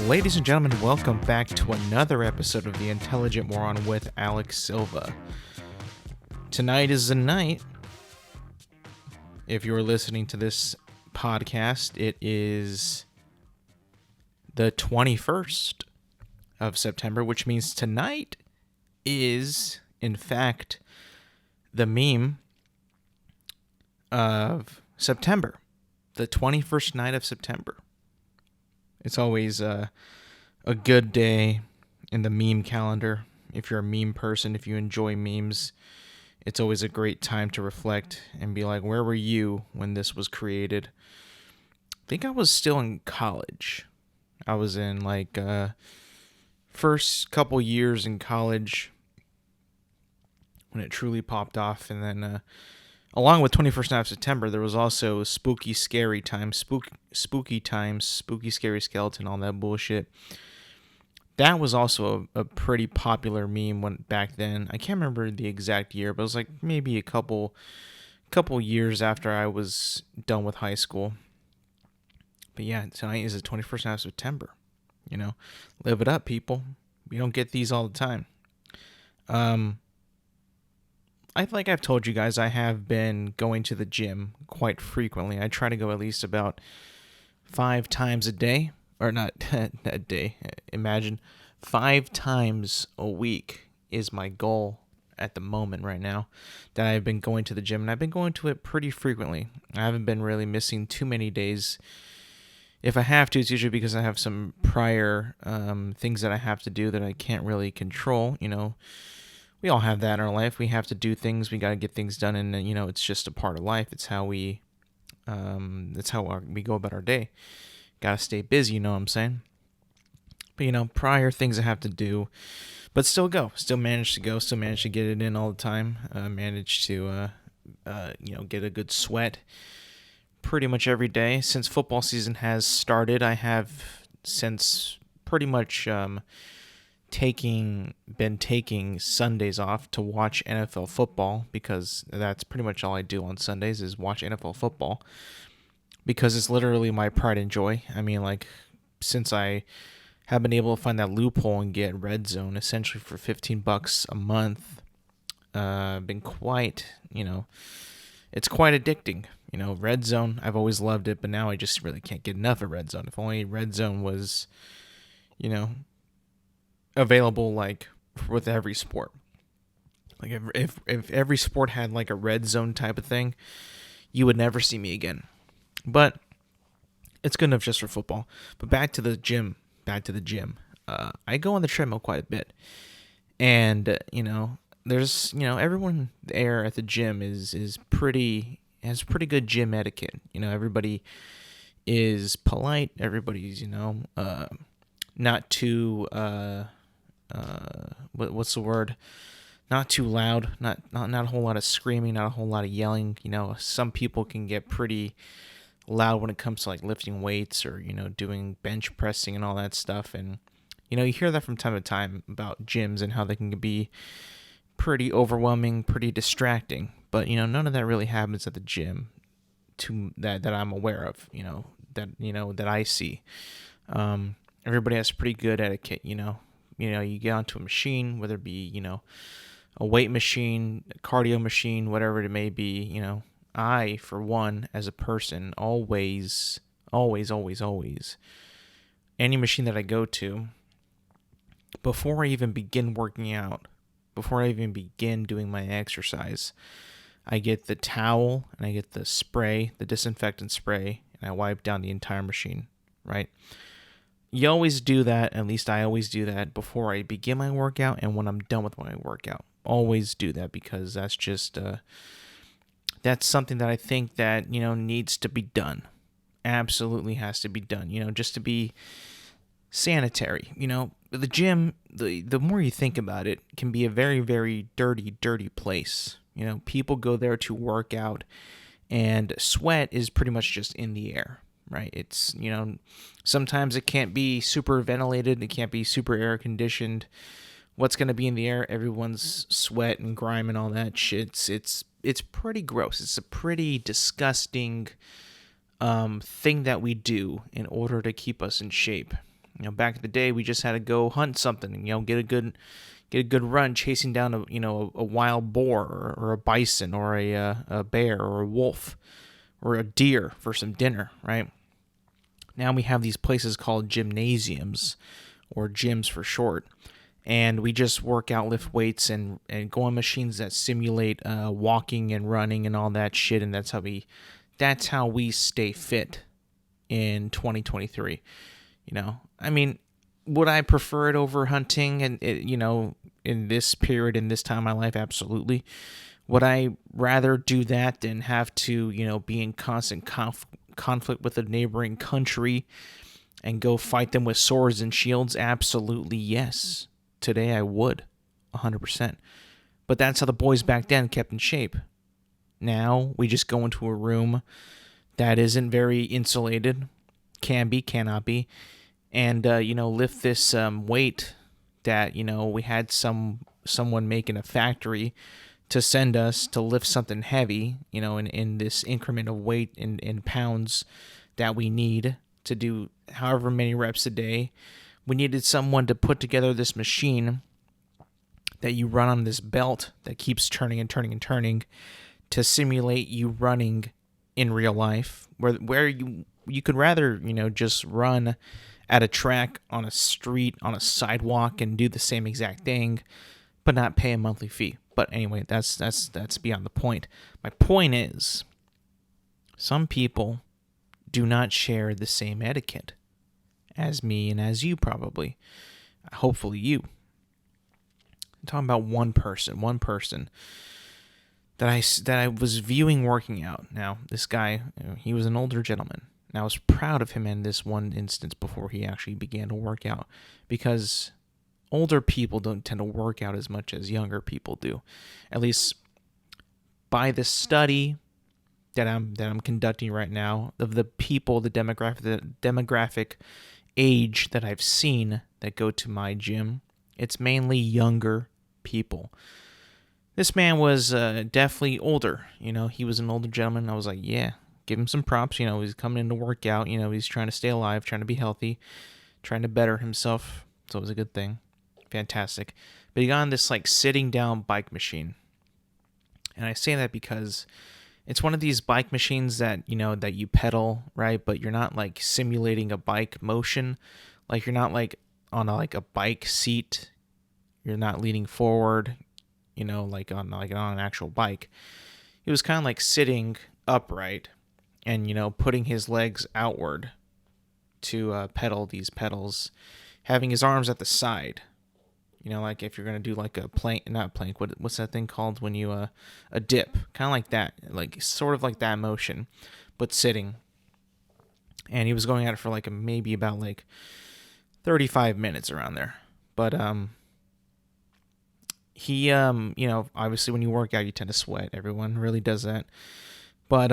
Ladies and gentlemen, welcome back to another episode of the Intelligent Moron with Alex Silva. Tonight is the night. If you're listening to this podcast, it is the 21st of September, which means tonight is, in fact, the meme of September, the 21st night of September. It's always a good day in the meme calendar. If you're a meme person, if you enjoy memes, it's always a great time to reflect and be like, where were you when this was created? I think I was still in college. I was in first couple years in college when it truly popped off. And then along with 21st Night of September, there was also Spooky Scary Time, Spooky Times, Spooky Scary Skeleton, all that bullshit. That was also a pretty popular meme back then. I can't remember the exact year, but it was like maybe a couple years after I was done with high school. But yeah, tonight is the 21st Night of September. You know, live it up, people. You don't get these all the time. I've told you guys, I have been going to the gym quite frequently. I try to go at least about 5 times a day, or not a day. Imagine 5 times a week is my goal at the moment right now that I've been going to the gym, and I've been going to it pretty frequently. I haven't been really missing too many days. If I have to, it's usually because I have some prior things that I have to do that I can't really control, you know. We all have that in our life. We have to do things. We got to get things done, and you know, it's just a part of life. It's how we go about our day. Got to stay busy. You know what I'm saying? But you know, prior things I have to do, but still manage to go. Still manage to get it in all the time. Manage to get a good sweat pretty much every day since football season has started. I have since pretty much been taking Sundays off to watch NFL football, because that's pretty much all I do on Sundays is watch NFL football, because it's literally my pride and joy. I mean, like, since I have been able to find that loophole and get Red Zone essentially for $15 a month, been quite, it's quite addicting. You know, Red Zone, I've always loved it, but now I just really can't get enough of Red Zone. If only Red Zone was, available like with every sport. Like if every sport had like a red zone type of thing, you would never see me again. But it's good enough just for football. But back to the gym. I go on the treadmill quite a bit, and there's everyone there at the gym has pretty good gym etiquette. Everybody is polite. Everybody's not too what's the word? Not too loud, not a whole lot of screaming, not a whole lot of yelling. Some people can get pretty loud when it comes to like lifting weights or, doing bench pressing and all that stuff. And, you hear that from time to time about gyms and how they can be pretty overwhelming, pretty distracting. But, none of that really happens at the gym that I'm aware of, that I see. Everybody has pretty good etiquette, you get onto a machine, whether it be, a weight machine, a cardio machine, whatever it may be, I, for one, as a person, always, any machine that I go to, before I even begin working out, before I even begin doing my exercise, I get the towel and I get the spray, the disinfectant spray, and I wipe down the entire machine, right? You always do that, at least I always do that before I begin my workout and when I'm done with my workout. Always do that, because that's just, that's something that I think that, needs to be done. Absolutely has to be done, just to be sanitary. The gym, the more you think about it, can be a very, very dirty place. People go there to work out, and sweat is pretty much just in the air. Right? It's, sometimes it can't be super ventilated. It can't be super air conditioned. what's going to be in the air, everyone's sweat and grime and all that shit. It's pretty gross. It's a pretty disgusting thing that we do in order to keep us in shape. Back in the day, we just had to go hunt something and, get a good run chasing down a wild boar or a bison or a bear or a wolf or a deer for some dinner, right? Now we have these places called gymnasiums, or gyms for short, and we just work out, lift weights, and go on machines that simulate walking and running and all that shit, and that's how we stay fit in 2023. I mean, would I prefer it over hunting and in this period, in this time of my life? Absolutely. Would I rather do that than have to be in constant conflict with a neighboring country and go fight them with swords and shields? Absolutely yes. Today I would, 100%. But that's how the boys back then kept in shape. Now we just go into a room that isn't very insulated, can be, cannot be, and lift this weight that we had someone make in a factory to send us to lift something heavy, in this increment of weight in pounds that we need to do however many reps a day. We needed someone to put together this machine that you run on this belt that keeps turning and turning and turning to simulate you running in real life, where you could rather just run at a track, on a street, on a sidewalk, and do the same exact thing, but not pay a monthly fee. But anyway, that's beyond the point. My point is, some people do not share the same etiquette as me and as you probably. Hopefully you. I'm talking about one person that I was viewing working out. Now, this guy, he was an older gentleman. And I was proud of him in this one instance before he actually began to work out, because older people don't tend to work out as much as younger people do. At least by the study that I'm conducting right now of the people, the demographic age that I've seen that go to my gym, it's mainly younger people. This man was definitely older. He was an older gentleman. I was like, yeah, give him some props. He's coming in to work out. He's trying to stay alive, trying to be healthy, trying to better himself. So it was a good thing. Fantastic. But he got on this sitting down bike machine. And I say that because it's one of these bike machines that, that you pedal, right? But you're not simulating a bike motion. You're not on a bike seat. You're not leaning forward, on an actual bike. He was kind of sitting upright and, putting his legs outward to pedal these pedals, having his arms at the side. If you're going to do a plank, not plank, what's that thing called when you, a dip, kind of like that, sort of like that motion, but sitting. And he was going at it for maybe about 35 minutes around there. But, he, obviously when you work out, you tend to sweat. Everyone really does that. But,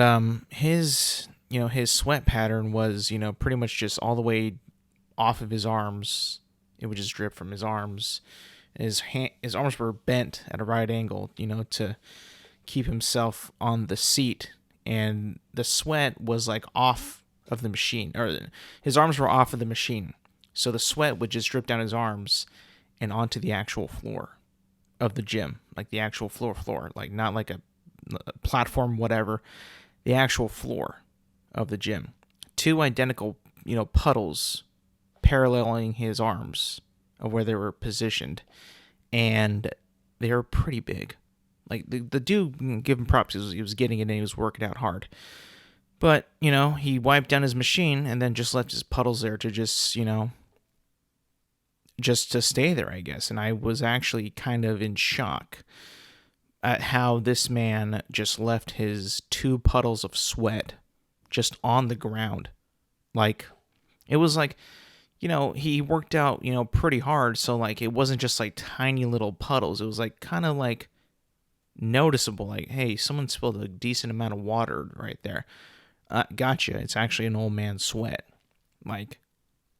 his sweat pattern was, pretty much just all the way off of his arms. It would just drip from his arms. His arms were bent at a right angle, to keep himself on the seat. And the sweat was off of the machine, or his arms were off of the machine. So the sweat would just drip down his arms and onto the actual floor of the gym, the actual floor, not a platform, whatever, the actual floor of the gym. Two identical, puddles paralleling his arms of where they were positioned, and they were pretty big. The dude, give him props, he was getting it and he was working out hard. But, he wiped down his machine and then just left his puddles there to just to stay there, I guess. And I was actually kind of in shock at how this man just left his two puddles of sweat just on the ground. It was he worked out, pretty hard. So it wasn't just tiny little puddles. It was kind of noticeable. Hey, someone spilled a decent amount of water right there. Gotcha. It's actually an old man's sweat.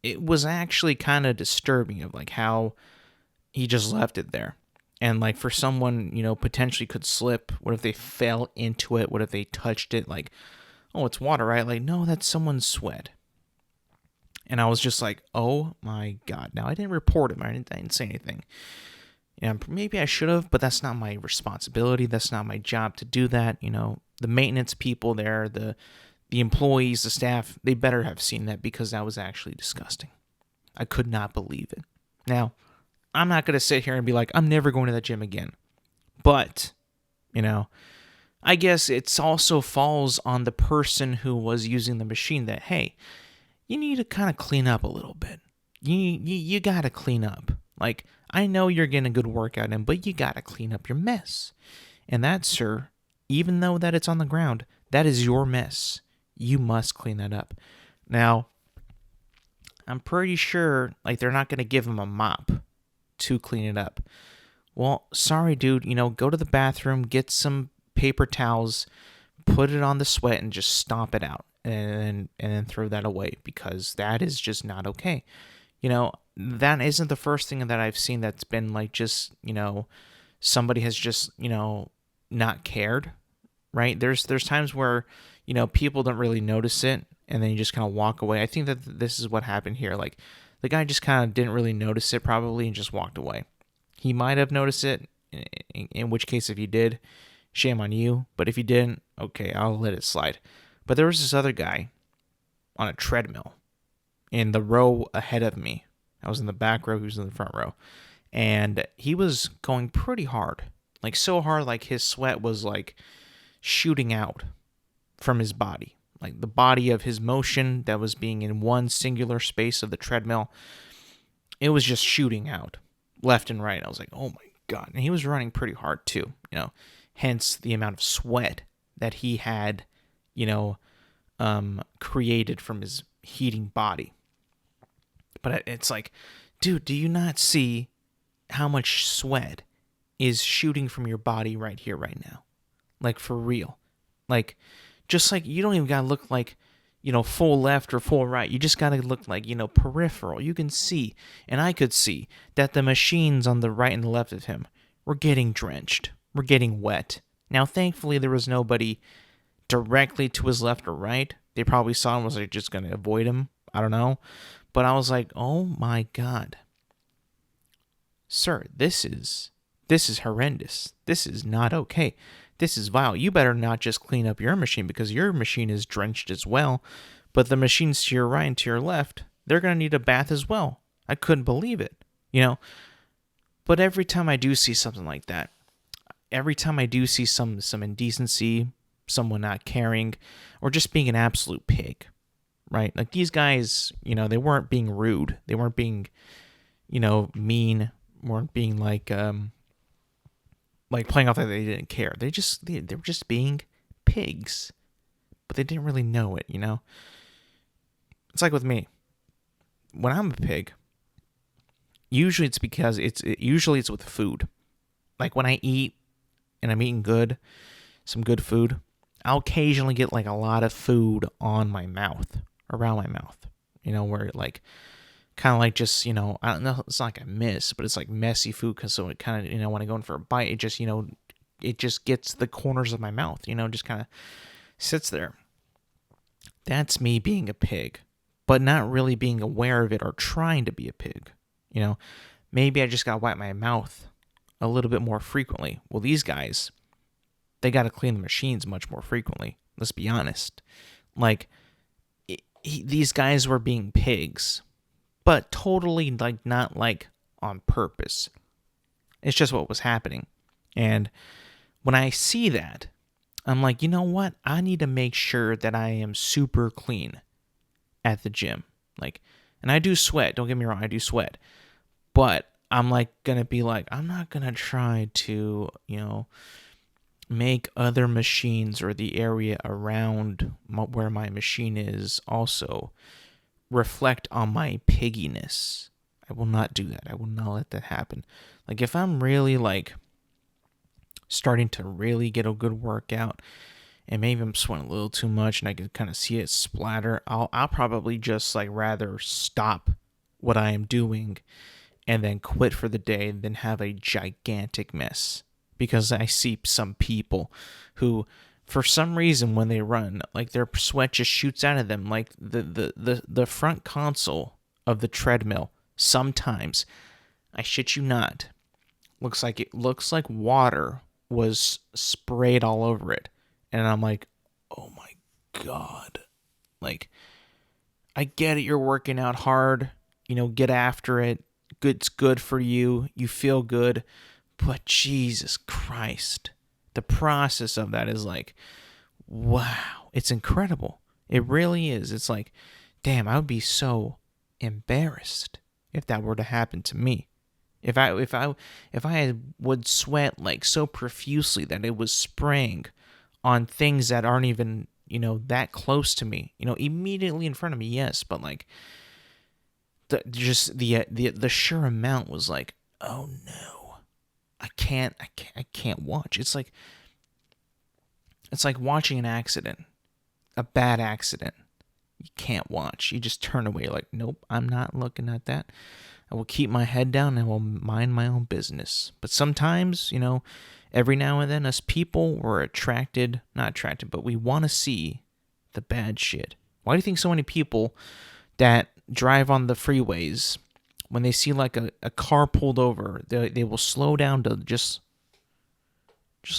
It was actually kind of disturbing of how he just left it there. And like for someone, potentially could slip. What if they fell into it? What if they touched it? Like, oh, it's water, right? Like, no, that's someone's sweat. And I was just like, oh my God. Now, I didn't report him. I didn't say anything. Maybe I should have, but that's not my responsibility. That's not my job to do that. The maintenance people there, the employees, the staff, they better have seen that, because that was actually disgusting. I could not believe it. Now, I'm not going to sit here and be like, I'm never going to that gym again. But, I guess it also falls on the person who was using the machine that, hey, you need to kind of clean up a little bit. You got to clean up. Like, I know you're getting a good workout in, but you got to clean up your mess. And that, sir, even though that it's on the ground, that is your mess. You must clean that up. Now, I'm pretty sure, like, they're not going to give him a mop to clean it up. Well, sorry, dude, go to the bathroom, get some paper towels, put it on the sweat, and just stomp it out, and then throw that away, because that is just not okay. That isn't the first thing that I've seen that's been like just, somebody has just, not cared, right? There's times where, people don't really notice it, and then you just kind of walk away. I think that this is what happened here. Like, the guy just kind of didn't really notice it probably and just walked away. He might have noticed it, in which case, if you did, shame on you. But if you didn't, okay, I'll let it slide. But there was this other guy on a treadmill in the row ahead of me. I was in the back row, he was in the front row. And he was going pretty hard. Like, so hard, like his sweat was like shooting out from his body. Like, the body of his motion that was being in one singular space of the treadmill, it was just shooting out left and right. I was like, oh my God. And he was running pretty hard too, hence the amount of sweat that he had, created from his heating body. But it's like, dude, do you not see how much sweat is shooting from your body right here, right now? Like, for real. Like, just like, you don't even gotta look like, full left or full right. You just gotta look like, peripheral. You can see, and I could see, that the machines on the right and the left of him were getting drenched, were getting wet. Now, thankfully, there was nobody directly to his left or right. They probably saw him and was like, just gonna avoid him. I don't know. But I was like, oh my God. Sir, this is horrendous. This is not okay. This is vile. You better not just clean up your machine, because your machine is drenched as well. But the machines to your right and to your left, they're going to need a bath as well. I couldn't believe it, But every time I do see something like that, every time I do see some indecency, someone not caring, or just being an absolute pig, right? Like, these guys, they weren't being rude. They weren't being, mean. Weren't being like playing off like they didn't care. They were just being pigs, but they didn't really know it. It's like with me. When I'm a pig, usually it's because it's with food. Like, when I eat and I'm eating good, some good food, I'll occasionally get like a lot of food on my mouth, around my mouth. Where like, kind of like just, I don't know, it's not like I miss, but it's like messy food, because so it kind of, when I go in for a bite, it just, it just gets the corners of my mouth, just kind of sits there. That's me being a pig, but not really being aware of it or trying to be a pig. Maybe I just got to wipe my mouth a little bit more frequently. Well, these guys, they got to clean the machines much more frequently. Let's be honest. Like, these guys were being pigs, but totally like not like on purpose. It's just what was happening. And when I see that, I'm like, you know what? I need to make sure that I am super clean at the gym. Like, and I do sweat. Don't get me wrong. I do sweat. But I'm like going to be like, I'm not going to try to, make other machines or the area around where my machine is also reflect on my pigginess. I will not do that. I will not let that happen. Like, if I'm really like starting to really get a good workout, and maybe I'm sweating a little too much and I can kind of see it splatter, I'll probably just like rather stop what I am doing and then quit for the day and then have a gigantic mess. Because I see some people who, for some reason, when they run, like their sweat just shoots out of them. Like the front console of the treadmill, sometimes, I shit you not, looks like water was sprayed all over it. And I'm like, oh my God. Like, I get it, you're working out hard, get after it. It's good for you. You feel good. But Jesus Christ, the process of that is like, wow, it's incredible. It really is. It's like, damn, I would be so embarrassed if that were to happen to me. If I would sweat like so profusely that it was spraying on things that aren't even, that close to me, immediately in front of me, yes, but like the sheer amount was like, oh no, I can't watch. It's like watching an accident, a bad accident. You can't watch. You just turn away like, nope, I'm not looking at that. I will keep my head down and I will mind my own business. But sometimes, every now and then, us people, we're not attracted, but we want to see the bad shit. Why do you think so many people that drive on the freeways, when they see like a car pulled over, they will slow down to just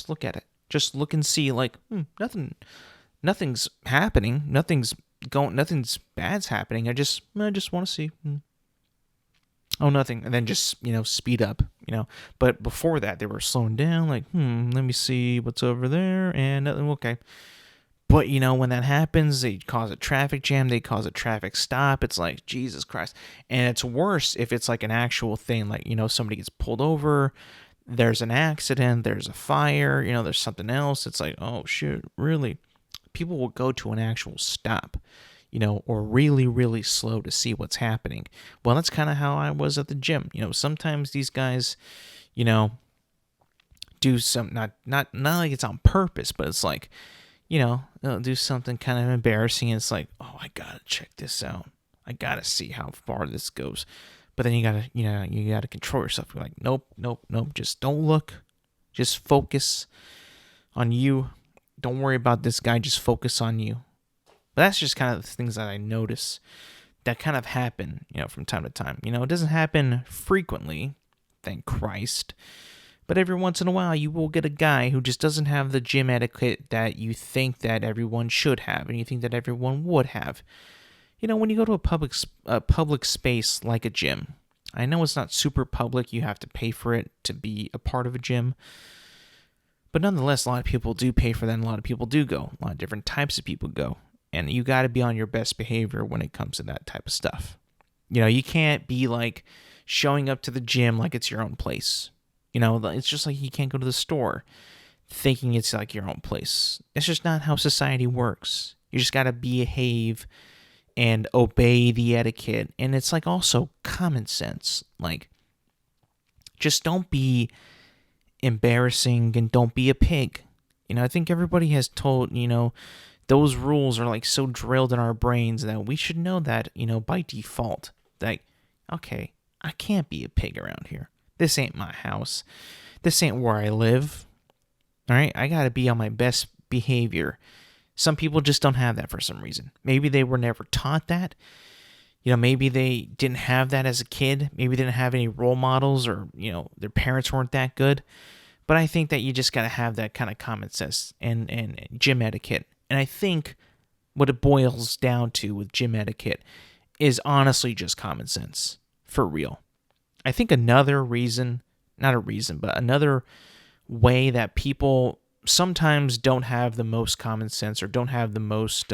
look at it. Just look and see like, nothing's happening. Nothing's bad's happening. I just want to see. Oh, nothing. And then just, speed up, But before that, they were slowing down, like, let me see what's over there, and nothing, okay. But, when that happens, they cause a traffic jam, they cause a traffic stop. It's like, Jesus Christ. And it's worse if it's like an actual thing, like, somebody gets pulled over, there's an accident, there's a fire, there's something else. It's like, oh, shit, really? People will go to an actual stop, or really, really slow to see what's happening. Well, that's kind of how I was at the gym. Sometimes these guys, do some, not like it's on purpose, but it's like, they'll do something kind of embarrassing. And it's like, oh, I gotta check this out. I gotta see how far this goes. But then you gotta control yourself. You're like, nope. Just don't look. Just focus on you. Don't worry about this guy. Just focus on you. But that's just kind of the things that I notice that kind of happen, from time to time. It doesn't happen frequently, thank Christ. But every once in a while, you will get a guy who just doesn't have the gym etiquette that you think that everyone should have, and you think that everyone would have. When you go to a public space like a gym, I know it's not super public. You have to pay for it to be a part of a gym. But nonetheless, a lot of people do pay for that, and a lot of people do go. A lot of different types of people go. And you got to be on your best behavior when it comes to that type of stuff. You can't be like showing up to the gym like it's your own place. It's just like you can't go to the store thinking it's like your own place. It's just not how society works. You just got to behave and obey the etiquette. And it's like also common sense. Like, just don't be embarrassing and don't be a pig. I think everybody has told, those rules are like so drilled in our brains that we should know that, by default, that, okay, I can't be a pig around here. This ain't my house. This ain't where I live. All right, I got to be on my best behavior. Some people just don't have that for some reason. Maybe they were never taught that. Maybe they didn't have that as a kid. Maybe they didn't have any role models, or, their parents weren't that good. But I think that you just got to have that kind of common sense and gym etiquette. And I think what it boils down to with gym etiquette is honestly just common sense. For real. I think another way that people sometimes don't have the most common sense, or don't have the most,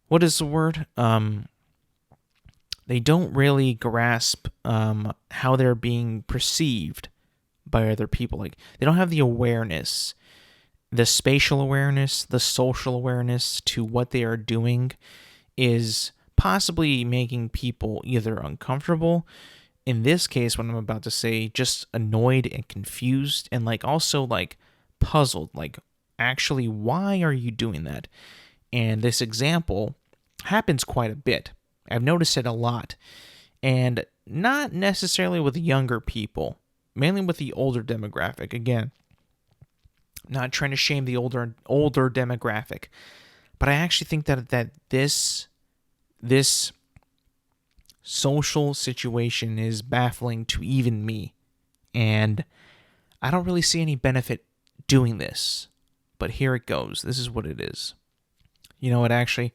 what is the word? They don't really grasp how they're being perceived by other people. Like, they don't have the awareness, the spatial awareness, the social awareness to what they are doing is possibly making people either uncomfortable, in this case, what I'm about to say, just annoyed and confused, and like also like puzzled, like, actually, why are you doing that? And this example happens quite a bit. I've noticed it a lot. And not necessarily with younger people, mainly with the older demographic. Again, not trying to shame the older demographic, but I actually think that this social situation is baffling to even me, and I don't really see any benefit doing this. But here it goes. This is what it is. You know what? Actually,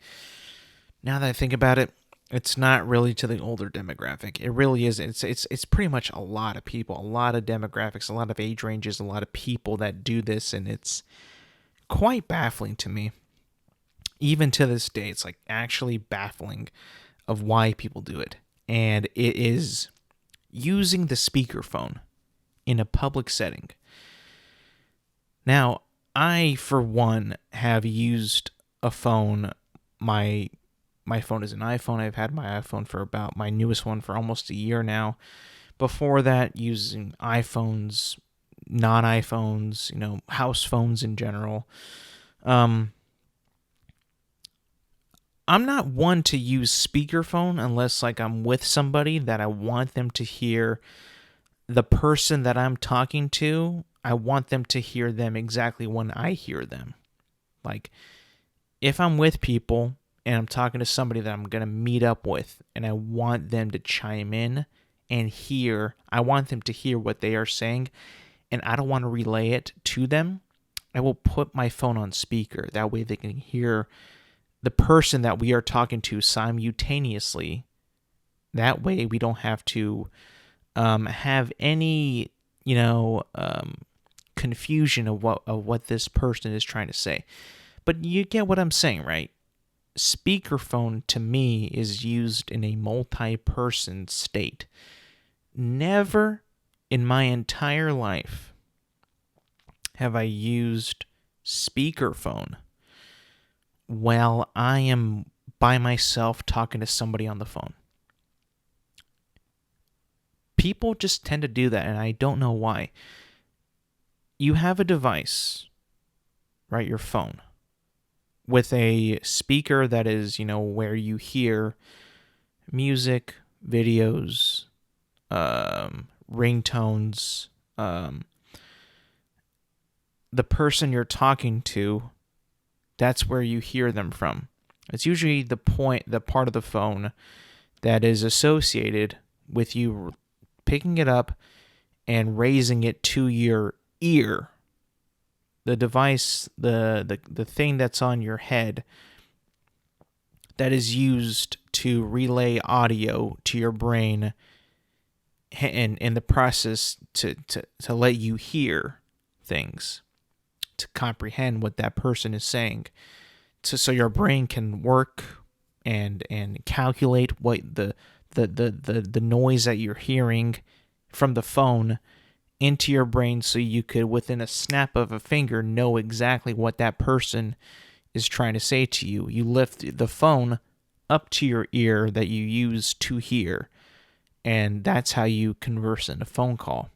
now that I think about it, it's not really to the older demographic. It really isn't. It's pretty much a lot of people, a lot of demographics, a lot of age ranges, a lot of people that do this, and it's quite baffling to me. Even to this day, it's like actually baffling of why people do it. And it is using the speakerphone in a public setting. Now, I, for one, have used a phone. My phone is an iPhone. I've had my iPhone for about my newest one for almost a year now. Before that, using iPhones, non-iPhones, house phones in general. I'm not one to use speakerphone unless like I'm with somebody that I want them to hear the person that I'm talking to. I want them to hear them exactly when I hear them. Like, if I'm with people and I'm talking to somebody that I'm going to meet up with and I want them to chime in and I want them to hear what they are saying, and I don't want to relay it to them, I will put my phone on speaker. That way they can hear the person that we are talking to simultaneously. That way we don't have to have any, confusion of what this person is trying to say. But you get what I'm saying, right? Speakerphone to me is used in a multi-person state. Never in my entire life have I used speakerphone while I am by myself talking to somebody on the phone. People just tend to do that, and I don't know why. You have a device, right, your phone, with a speaker that is, where you hear music, videos, ringtones, the person you're talking to, that's where you hear them from. It's usually the part of the phone that is associated with you picking it up and raising it to your ear. The device, the thing that's on your head that is used to relay audio to your brain and in the process to let you hear things, to comprehend what that person is saying, so your brain can work and calculate what the noise that you're hearing from the phone into your brain, so you could, within a snap of a finger, know exactly what that person is trying to say to you. You lift the phone up to your ear that you use to hear, and that's how you converse in a phone call.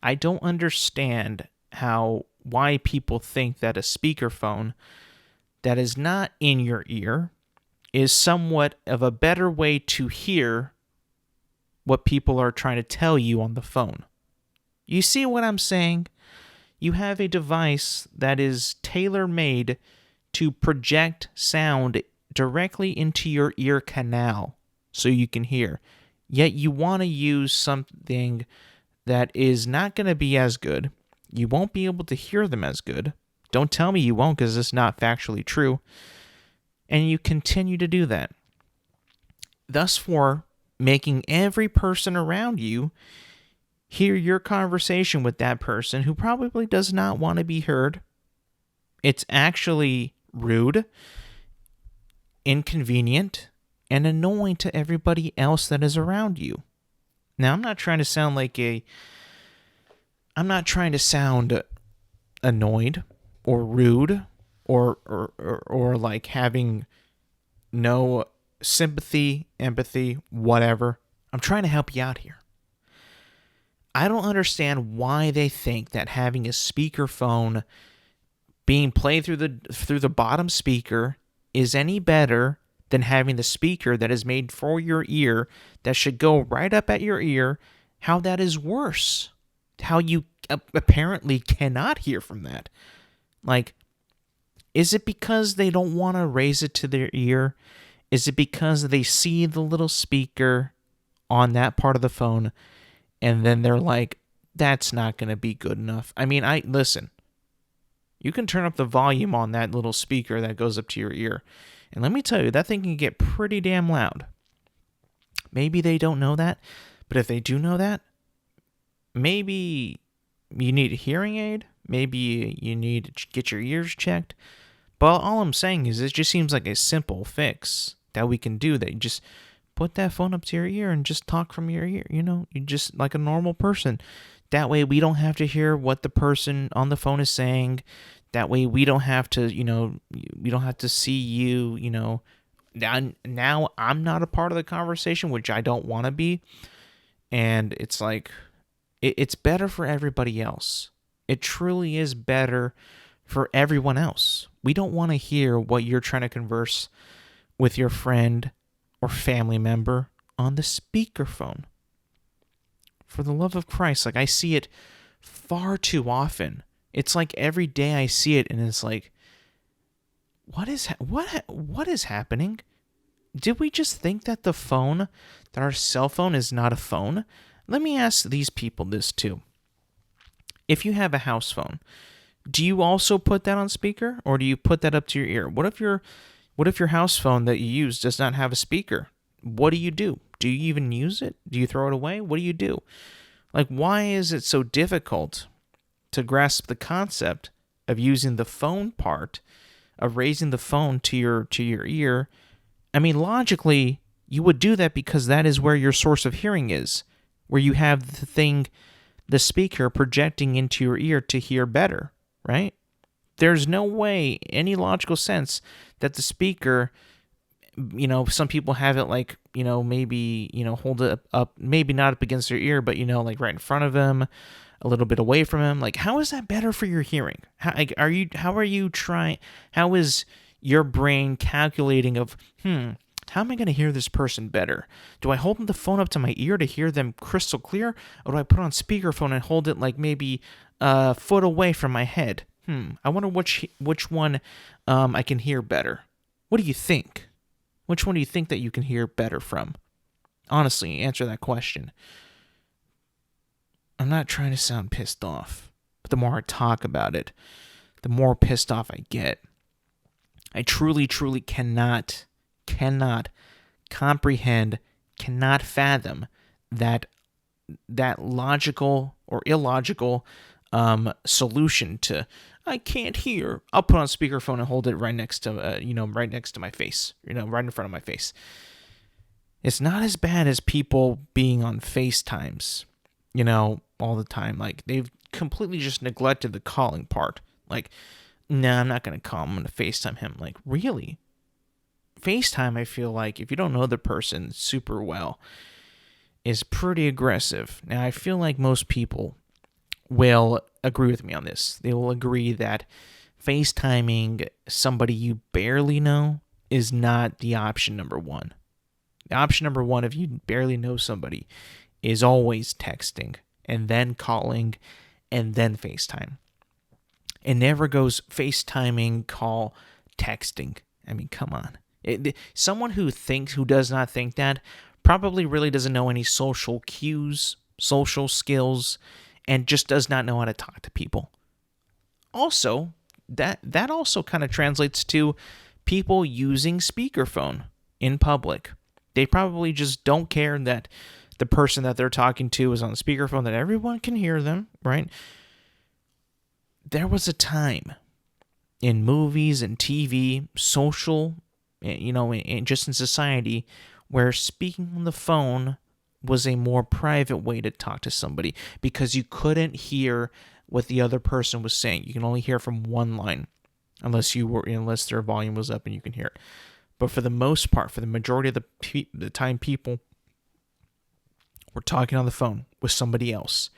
I don't understand why people think that a speakerphone that is not in your ear is somewhat of a better way to hear what people are trying to tell you on the phone. You see what I'm saying? You have a device that is tailor-made to project sound directly into your ear canal so you can hear. Yet you want to use something that is not going to be as good. You won't be able to hear them as good. Don't tell me you won't, because it's not factually true. And you continue to do that. Thus for making every person around you hear your conversation with that person who probably does not want to be heard. It's actually rude, inconvenient, and annoying to everybody else that is around you. Now, I'm not trying to sound annoyed or rude or like having no sympathy, empathy, whatever. I'm trying to help you out here. I don't understand why they think that having a speakerphone being played through the bottom speaker is any better than having the speaker that is made for your ear that should go right up at your ear, how that is worse. How you apparently cannot hear from that. Like, is it because they don't want to raise it to their ear? Is it because they see the little speaker on that part of the phone and then they're like, that's not going to be good enough? I mean, listen, you can turn up the volume on that little speaker that goes up to your ear. And let me tell you, that thing can get pretty damn loud. Maybe they don't know that, but if they do know that, maybe you need a hearing aid. Maybe you need to get your ears checked. But all I'm saying is it just seems like a simple fix that we can do, that you just put that phone up to your ear and just talk from your ear. You just like a normal person. That way we don't have to hear what the person on the phone is saying. That way we don't have to, we don't have to see you, Now I'm not a part of the conversation, which I don't want to be. And it's like, it's better for everybody else. It truly is better for everyone else. We don't want to hear what you're trying to converse with your friend or family member on the speakerphone. For the love of Christ, like, I see it far too often. It's like every day I see it, and it's like, what is happening? Did we just think that that our cell phone is not a phone? Let me ask these people this too. If you have a house phone, do you also put that on speaker, or do you put that up to your ear? What if your house phone that you use does not have a speaker? What do you do? Do you even use it? Do you throw it away? What do you do? Like, why is it so difficult to grasp the concept of using the phone part, of raising the phone to your ear? I mean, logically, you would do that because that is where your source of hearing is, where you have the speaker projecting into your ear to hear better, right? There's no way, any logical sense, that the speaker, some people have it like, maybe, hold it up, maybe not up against their ear, but, like right in front of them, a little bit away from him. Like, how is that better for your hearing? How is your brain calculating of, how am I going to hear this person better? Do I hold the phone up to my ear to hear them crystal clear? Or do I put on speakerphone and hold it like maybe a foot away from my head? I wonder which one I can hear better. What do you think? Which one do you think that you can hear better from? Honestly, answer that question. I'm not trying to sound pissed off, but the more I talk about it, the more pissed off I get. I truly, truly cannot comprehend, cannot fathom that logical or illogical solution to, I can't hear, I'll put on speakerphone and hold it right next to my face, right in front of my face. It's not as bad as people being on FaceTimes, all the time. Like, they've completely just neglected the calling part. Like, nah, I'm not going to call him, I'm going to FaceTime him. Like, really? FaceTime, I feel like, if you don't know the person super well, is pretty aggressive. Now, I feel like most people will agree with me on this. They will agree that FaceTiming somebody you barely know is not the option number one. The option number one, if you barely know somebody, is always texting, and then calling, and then FaceTime. It never goes FaceTiming, call, texting. I mean, come on. Someone who does not think that probably really doesn't know any social cues, social skills, and just does not know how to talk to people. Also, that also kind of translates to people using speakerphone in public. They probably just don't care that the person that they're talking to is on the speakerphone, that everyone can hear them, right? There was a time in movies and TV, social, just in society, where speaking on the phone was a more private way to talk to somebody because you couldn't hear what the other person was saying. You can only hear from one line unless their volume was up and you can hear it. But for the most part, for the majority of the time, people were talking on the phone with somebody else.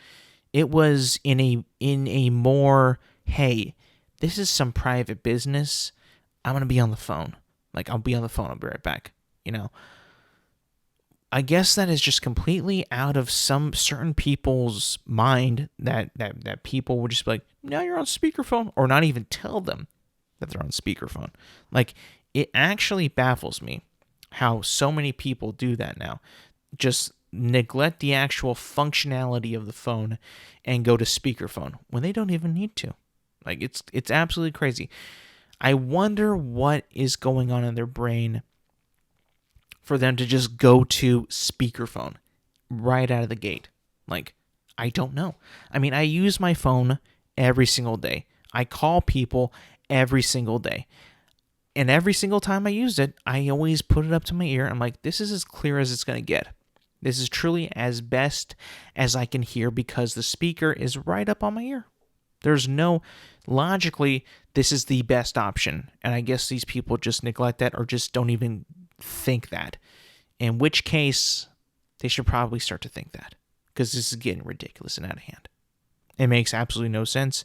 It was in a more, hey, this is some private business, I'm going to be on the phone. Like, I'll be on the phone. I'll be right back. I guess that is just completely out of some certain people's mind that people would just be like, now you're on speakerphone, or not even tell them that they're on speakerphone. Like, it actually baffles me how so many people do that now. Just neglect the actual functionality of the phone and go to speakerphone when they don't even need to. Like, it's absolutely crazy. I wonder what is going on in their brain for them to just go to speakerphone right out of the gate. Like, I don't know. I mean, I use my phone every single day. I call people every single day. And every single time I used it, I always put it up to my ear. I'm like, this is as clear as it's going to get. This is truly as best as I can hear because the speaker is right up on my ear. There's no, logically, this is the best option. And I guess these people just neglect that or just don't even think that. In which case, they should probably start to think that. Because this is getting ridiculous and out of hand. It makes absolutely no sense.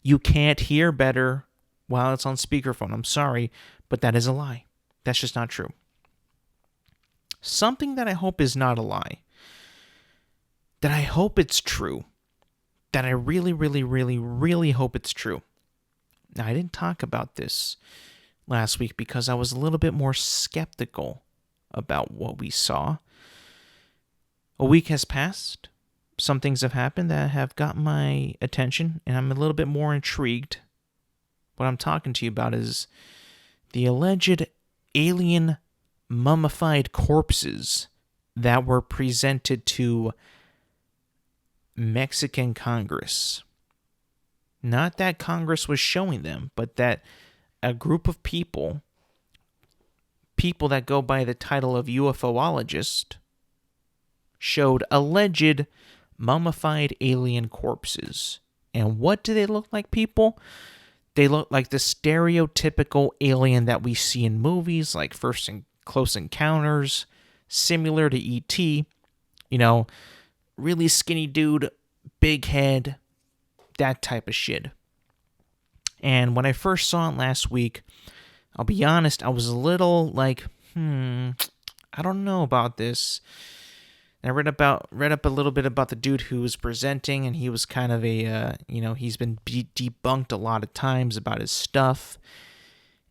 You can't hear better while it's on speakerphone. I'm sorry, but that is a lie. That's just not true. Something that I hope is not a lie, that I hope it's true, that I really, really, really, really hope it's true. Now, I didn't talk about this last week because I was a little bit more skeptical about what we saw. A week has passed. Some things have happened that have got my attention, and I'm a little bit more intrigued. What I'm talking to you about is the alleged alien mummified corpses that were presented to Mexican Congress. Not that Congress was showing them, but that a group of people that go by the title of UFOologist, showed alleged mummified alien corpses. And what do they look like, people? They look like the stereotypical alien that we see in movies, like First and Close Encounters, similar to E.T., really skinny dude, big head, that type of shit. And when I first saw it last week, I'll be honest, I was a little like, I don't know about this. And I read up a little bit about the dude who was presenting, and he was kind of a, he's been debunked a lot of times about his stuff.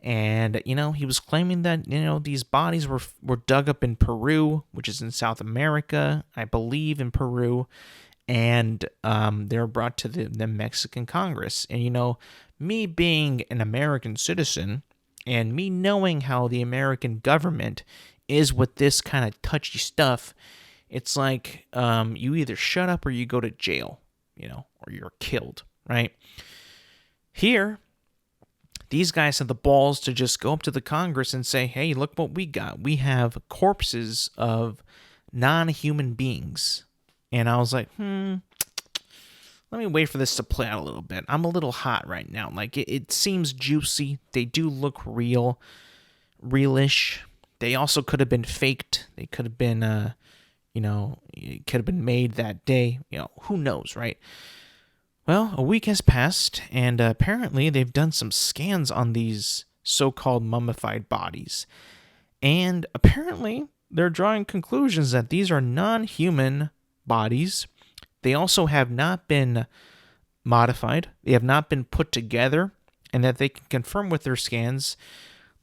And, he was claiming that, these bodies were dug up in Peru, which is in South America, I believe in Peru. And they were brought to the Mexican Congress. And, me being an American citizen and me knowing how the American government is with this kind of touchy stuff, it's like you either shut up or you go to jail, or you're killed, right? Here, these guys have the balls to just go up to the Congress and say, hey, look what we got. We have corpses of non-human beings. And I was like, let me wait for this to play out a little bit. I'm a little hot right now. Like, it seems juicy. They do look realish. They also could have been faked. They could have been, it could have been made that day. Who knows, right? Well, a week has passed, and apparently they've done some scans on these so-called mummified bodies. And apparently they're drawing conclusions that these are non-human bodies. They also have not been modified. They have not been put together, and that they can confirm with their scans,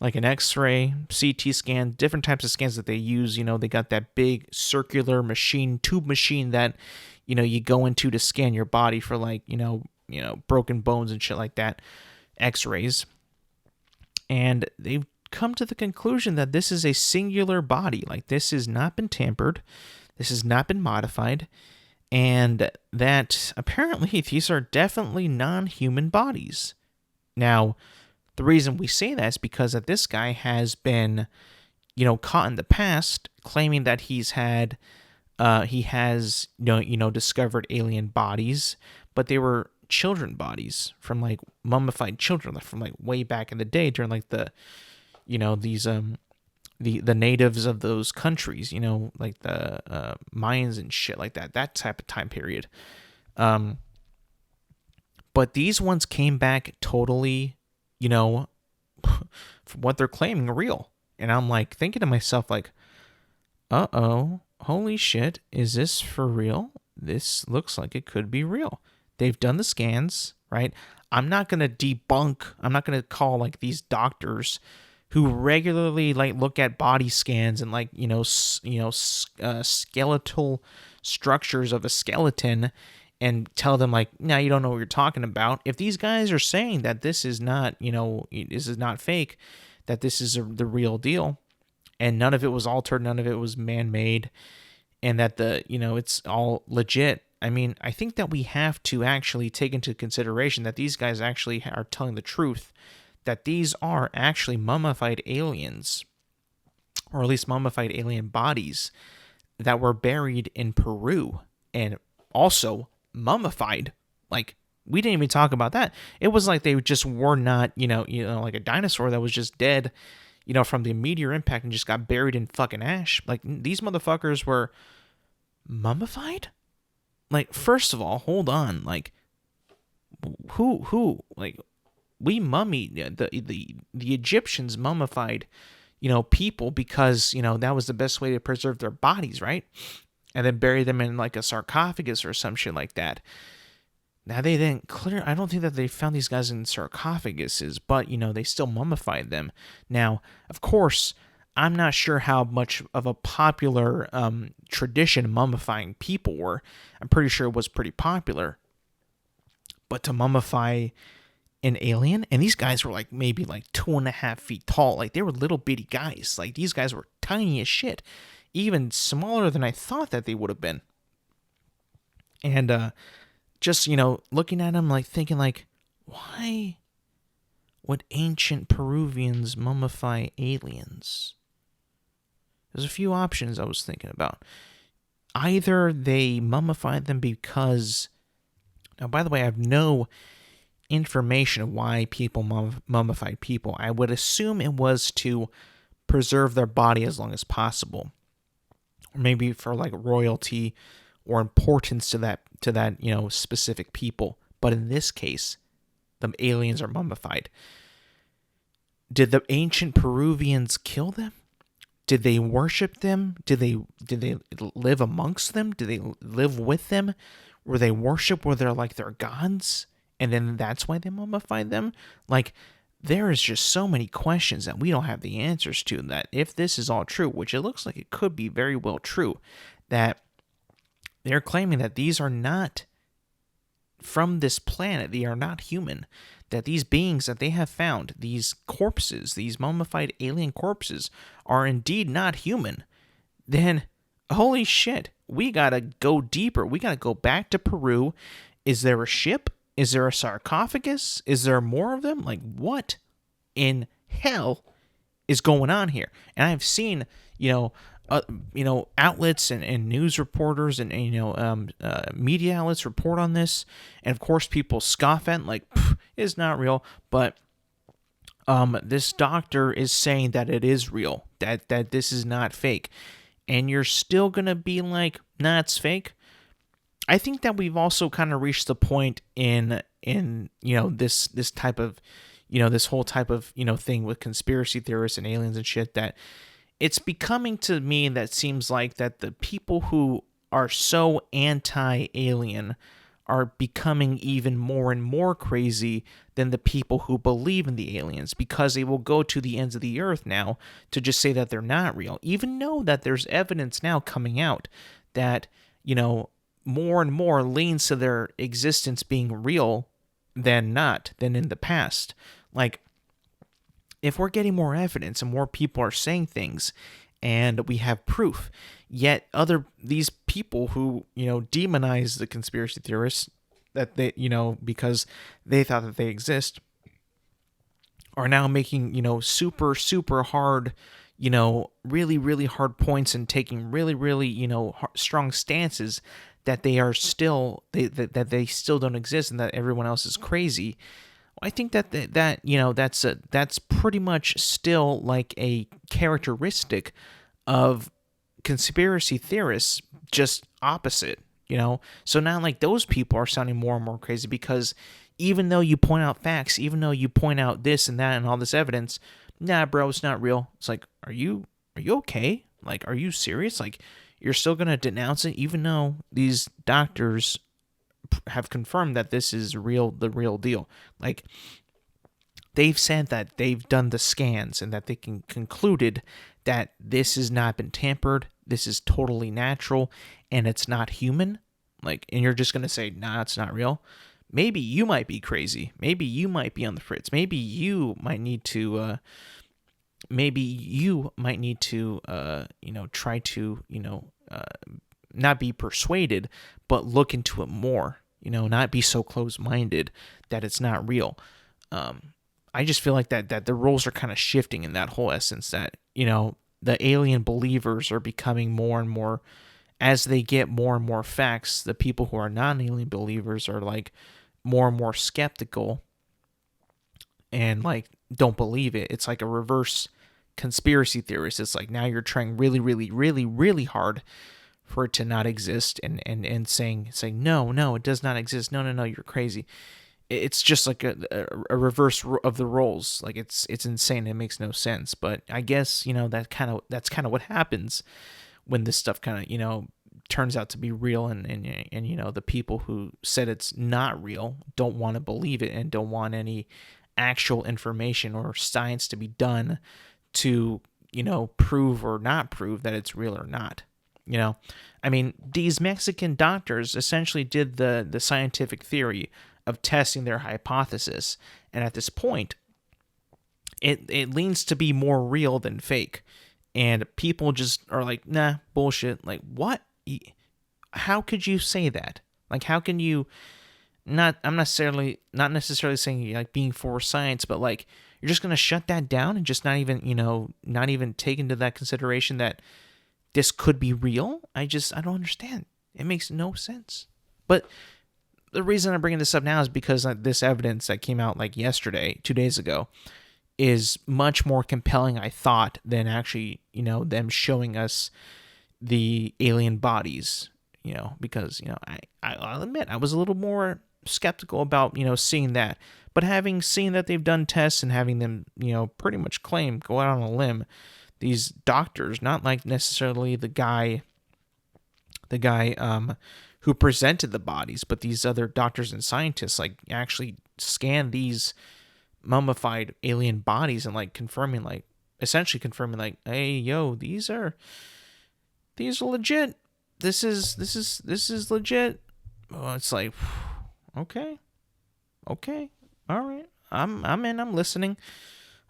like an X-ray, CT scan, different types of scans that they use. They got that big circular tube machine that, you go into to scan your body for broken bones and shit like that, X-rays. And they've come to the conclusion that this is a singular body. Like, this has not been tampered. This has not been modified. And that apparently these are definitely non-human bodies. Now, the reason we say that is because that this guy has been, caught in the past claiming that he has discovered alien bodies, but they were children bodies from mummified children from way back in the day during these the natives of those countries, like the Mayans and shit like that type of time period. But these ones came back totally, from what they're claiming, real. And I'm like thinking to myself, like, uh-oh, holy shit, is this for real? This looks like it could be real. They've done the scans, right? I'm not going to debunk, I'm not going to call like these doctors who regularly like look at body scans and like, skeletal structures of a skeleton and tell them like, now you don't know what you're talking about. If these guys are saying that this is not, this is not fake, that this is the real deal, and none of it was altered, none of it was man-made, and that it's all legit. I mean, I think that we have to actually take into consideration that these guys actually are telling the truth, that these are actually mummified aliens, or at least mummified alien bodies that were buried in Peru and also mummified. Like, we didn't even talk about that. It was like they just were not, like a dinosaur that was just dead, from the meteor impact and just got buried in fucking ash. Like, these motherfuckers were mummified? Like, first of all, hold on. Like, who? Like, we mummied, the Egyptians mummified, people because, that was the best way to preserve their bodies, right? And then bury them in like a sarcophagus or some shit like that. Now, they didn't clear, I don't think that they found these guys in sarcophaguses, but, they still mummified them. Now, of course, I'm not sure how much of a popular tradition mummifying people were. I'm pretty sure it was pretty popular. But to mummify an alien, and these guys were like maybe like 2.5 feet tall. Like, they were little bitty guys. Like, these guys were tiny as shit. Even smaller than I thought that they would have been. And, just, looking at them, like, thinking, like, why would ancient Peruvians mummify aliens? There's a few options I was thinking about. Either they mummified them because... Now, by the way, I have no information of why people mummified people. I would assume it was to preserve their body as long as possible. Or maybe for, like, royalty or importance to that specific people. But in this case, the aliens are mummified. Did the ancient Peruvians kill them? Did they worship them? Did they live amongst them? Did they live with them? Were they worshipped? Were they like their gods? And then that's why they mummified them? Like, there is just so many questions that we don't have the answers to, that if this is all true, which it looks like it could be very well true, that they're claiming that these are not from this planet, they are not human, that these beings that they have found, these corpses, these mummified alien corpses, are indeed not human, then holy shit, we gotta go deeper. We gotta go back to Peru. Is there a ship? Is there a sarcophagus? Is there more of them? Like, what in hell is going on here? And I've seen, outlets and news reporters and media outlets report on this, and of course people scoff at it, like, it's not real. But this doctor is saying that it is real, that this is not fake, and you're still gonna be like, nah, it's fake. I think that we've also kind of reached the point in this type of this whole type of thing with conspiracy theorists and aliens and shit, that it's becoming, to me, that seems like that the people who are so anti-alien are becoming even more and more crazy than the people who believe in the aliens, because they will go to the ends of the earth now to just say that they're not real, even though that there's evidence now coming out that, more and more leans to their existence being real than in the past. Like, if we're getting more evidence and more people are saying things and we have proof, yet these people who, demonize the conspiracy theorists, that they, because they thought that they exist, are now making, super, super hard, really, really hard points and taking really, really, strong stances that they are still, that they still don't exist and that everyone else is crazy. I think that's pretty much still like a characteristic of conspiracy theorists, just opposite, So now, like, those people are sounding more and more crazy, because even though you point out facts, even though you point out this and that and all this evidence, nah, bro, it's not real. It's like, are you okay? Like, are you serious? Like, you're still gonna denounce it, even though these doctors have confirmed that this is the real deal. Like, they've said that they've done the scans and that they can concluded that this has not been tampered. This is totally natural and it's not human. Like, and you're just gonna say, nah, it's not real. Maybe you might be crazy. Maybe you might be on the fritz. Maybe you might need to. Try to, not be persuaded, but look into it more. Not be so close-minded that it's not real. I just feel like that the roles are kind of shifting in that whole essence, that the alien believers are becoming more and more, as they get more and more facts. The people who are non-alien believers are like more and more skeptical and like don't believe it. It's like a reverse conspiracy theorist. It's like now you're trying really, really, really, really hard for it to not exist, and saying no, it does not exist. No, you're crazy. It's just like a reverse of the roles. Like it's insane. It makes no sense. But I guess that's kind of what happens when this stuff kind of turns out to be real, and the people who said it's not real don't want to believe it and don't want any actual information or science to be done to prove or not prove that it's real or not. I mean, these Mexican doctors essentially did the scientific theory of testing their hypothesis, and at this point it leans to be more real than fake, and people just are like, nah, bullshit. Like, what? How could you say that? Like, how can you not not necessarily saying like being for science, but like you're just gonna shut that down and just not even take into that consideration that this could be real? I don't understand. It makes no sense. But the reason I'm bringing this up now is because this evidence that came out like yesterday, 2 days ago, is much more compelling, I thought, than actually them showing us the alien bodies. Because I'll admit I was a little more skeptical about seeing that, but having seen that they've done tests and having them pretty much go out on a limb, these doctors, not like necessarily the guy who presented the bodies, but these other doctors and scientists like actually scan these mummified alien bodies and like essentially confirming like, hey, yo, these are legit. This is legit. Well, it's like, okay, all right, I'm in, I'm listening.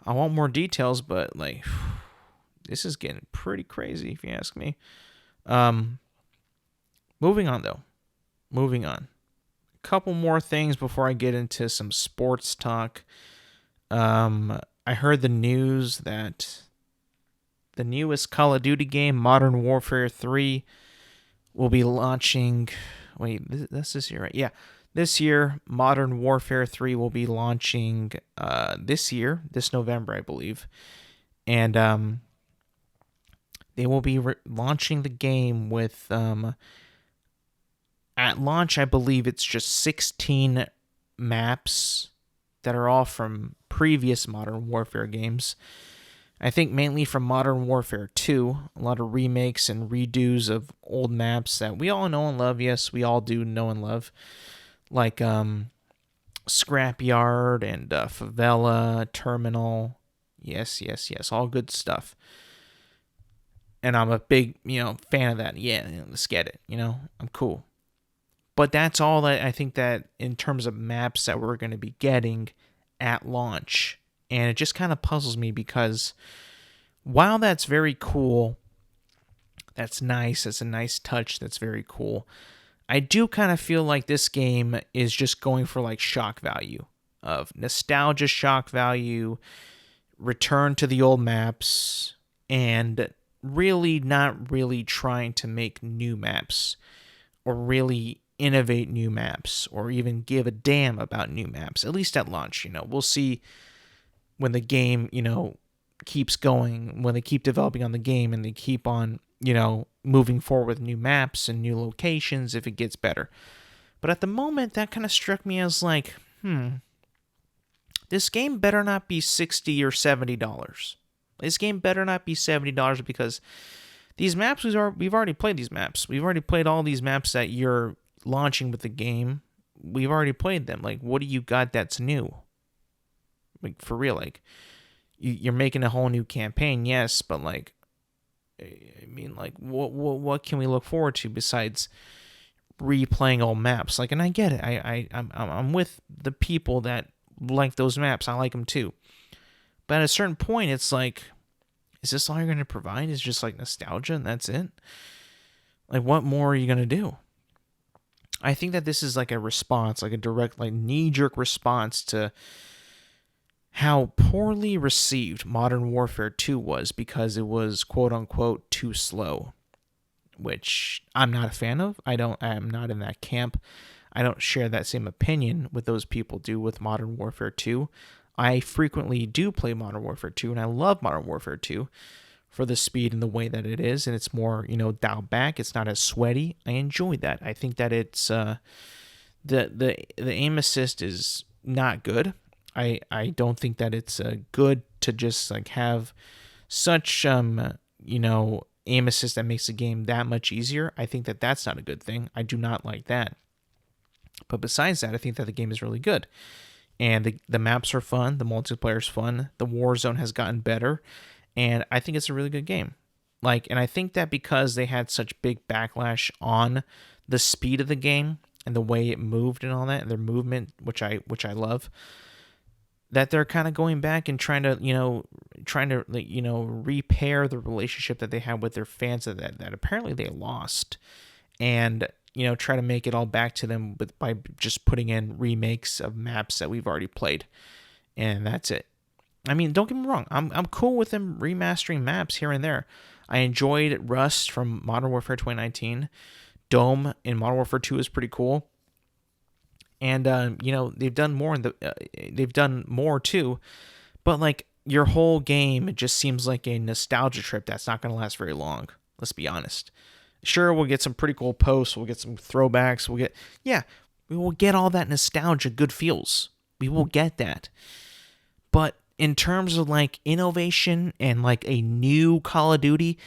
I want more details, but like, this is getting pretty crazy if you ask me. Moving on. A couple more things before I get into some sports talk. I heard the news that the newest Call of Duty game, Modern Warfare 3, will be launching. Wait, that's this year, right? Yeah. This year, Modern Warfare 3 will be launching this November, I believe. And they will be launching the game with, at launch, I believe it's just 16 maps that are all from previous Modern Warfare games. I think mainly from Modern Warfare 2, a lot of remakes and redos of old maps that we all know and love. Yes, we all do know and love. Like Scrapyard and Favela, Terminal. Yes, all good stuff. And I'm a big, fan of that. Yeah, let's get it. I'm cool. But that's all that I think that in terms of maps that we're going to be getting at launch. And it just kind of puzzles me because while that's very cool, that's nice, that's a nice touch, that's very cool, I do kind of feel like this game is just going for like shock value, of nostalgia shock value, return to the old maps, and really not really trying to make new maps or really innovate new maps or even give a damn about new maps, at least at launch. We'll see when the game, keeps going, when they keep developing on the game and they keep on, moving forward with new maps and new locations, if it gets better. But at the moment, that kind of struck me as like, This game better not be $60 or $70. This game better not be $70 because these maps, we've already played these maps. We've already played all these maps that you're launching with the game. We've already played them. Like, what do you got that's new? Like, for real, like, you're making a whole new campaign, yes, but like, I mean, like, what can we look forward to besides replaying old maps? Like, and I get it. I'm with the people that like those maps. I like them too. But at a certain point, it's like, is this all you're going to provide? Is just like nostalgia and that's it? Like, what more are you going to do? I think that this is like a response, like a direct, like knee-jerk response to how poorly received Modern Warfare 2 was because it was quote-unquote too slow, which I'm not a fan of. I'm not in that camp. I don't share that same opinion with those people do with Modern Warfare 2. I frequently do play Modern Warfare 2, and I love Modern Warfare 2 for the speed and the way that it is, and it's more, dialed back. It's not as sweaty. I enjoy that. I think that it's the aim assist is not good. I don't think that it's good to just like have such aim assist that makes the game that much easier. I think that that's not a good thing. I do not like that. But besides that, I think that the game is really good. And the maps are fun. The multiplayer is fun. The Warzone has gotten better. And I think it's a really good game. And I think that because they had such big backlash on the speed of the game and the way it moved and all that, and their movement, which I love, that they're kind of going back and trying to repair the relationship that they had with their fans that apparently they lost, and try to make it all back to them by just putting in remakes of maps that we've already played, and that's it. I mean, don't get me wrong, I'm cool with them remastering maps here and there. I enjoyed Rust from Modern Warfare 2019. Dome in Modern Warfare 2 is pretty cool. And they've done more they've done more too, but like your whole game, it just seems like a nostalgia trip that's not going to last very long. Let's be honest. Sure, we'll get some pretty cool posts, we'll get some throwbacks, we will get all that nostalgia, good feels. We will get that. But in terms of like innovation and like a new Call of Duty,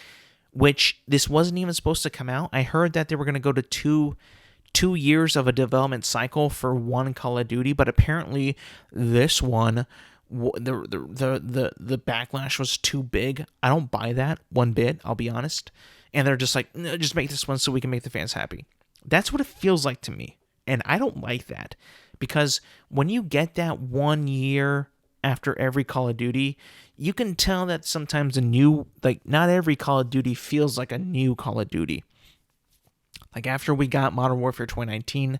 which this wasn't even supposed to come out. I heard that they were going to go to two years of a development cycle for one Call of Duty, but apparently this one, the backlash was too big. I don't buy that one bit, I'll be honest. And they're just like, no, just make this one so we can make the fans happy. That's what it feels like to me. And I don't like that, because when you get that 1 year after every Call of Duty, you can tell that sometimes not every Call of Duty feels like a new Call of Duty. Like after we got Modern Warfare 2019,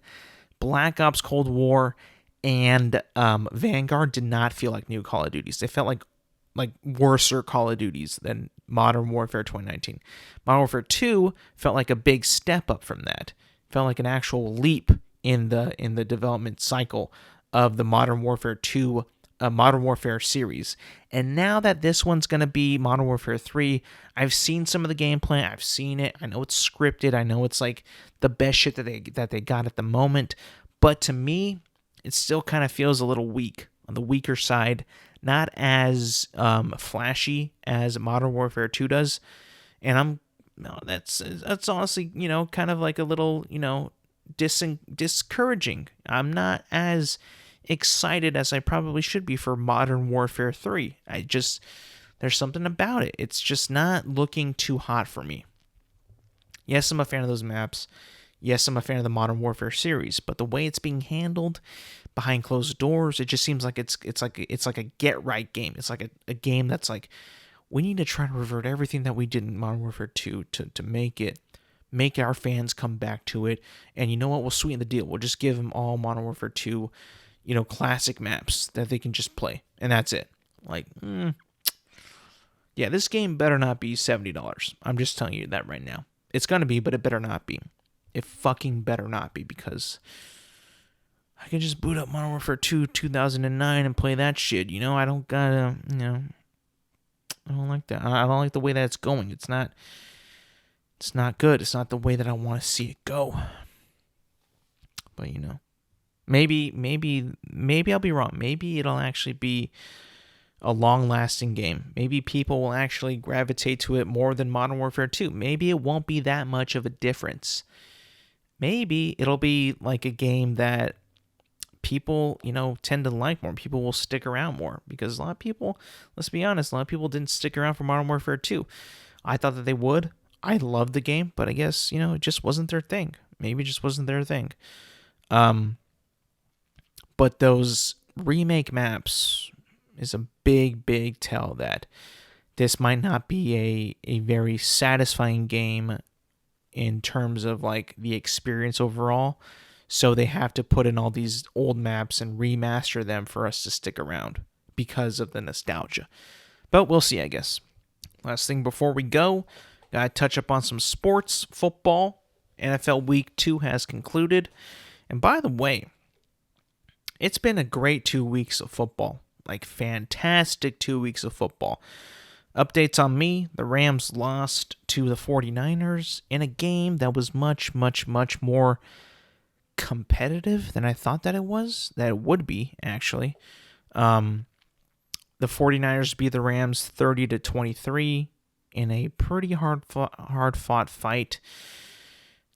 Black Ops Cold War and Vanguard did not feel like new Call of Duties. They felt like worser Call of Duties than Modern Warfare 2019. Modern Warfare 2 felt like a big step up from that. Felt like an actual leap in the development cycle of the Modern Warfare 2 Modern Warfare series. And now that this one's going to be Modern Warfare 3, I've seen some of the gameplay. I've seen it. I know it's scripted. I know it's like the best shit that they got at the moment. But to me, it still kind of feels a little weak, on the weaker side. Not as flashy as Modern Warfare 2 does. And that's honestly, kind of like a little, discouraging. I'm not as excited as I probably should be for Modern Warfare 3. There's something about it. It's just not looking too hot for me. Yes, I'm a fan of those maps. Yes, I'm a fan of the Modern Warfare series, but the way it's being handled behind closed doors, it just seems like it's like a get right game. It's like a game that's like, we need to try to revert everything that we did in Modern Warfare 2 to make our fans come back to it. And you know what? We'll sweeten the deal. We'll just give them all Modern Warfare 2 classic maps that they can just play, and that's it. Yeah, this game better not be $70. I'm just telling you that right now. It's gonna be, but it better not be. It fucking better not be, because I can just boot up Modern Warfare 2 2009 and play that shit. I don't gotta, I don't like that. I don't like the way that it's going. It's not good. It's not the way that I want to see it go. But Maybe I'll be wrong. Maybe it'll actually be a long-lasting game. Maybe people will actually gravitate to it more than Modern Warfare 2. Maybe it won't be that much of a difference. Maybe it'll be like a game that people, tend to like more. People will stick around more because a lot of people, let's be honest, a lot of people didn't stick around for Modern Warfare 2. I thought that they would. I loved the game, but I guess, it just wasn't their thing. Maybe it just wasn't their thing. But those remake maps is a big, big tell that this might not be a very satisfying game in terms of like the experience overall. So they have to put in all these old maps and remaster them for us to stick around because of the nostalgia. But we'll see, I guess. Last thing before we go, gotta touch up on some sports. Football. NFL Week 2 has concluded. And by the way, it's been a great 2 weeks of football. Like, fantastic 2 weeks of football. Updates on me, the Rams lost to the 49ers in a game that was much, much, much more competitive than I thought that it would be, actually. The 49ers beat the Rams 30-23 in a pretty hard-fought fight.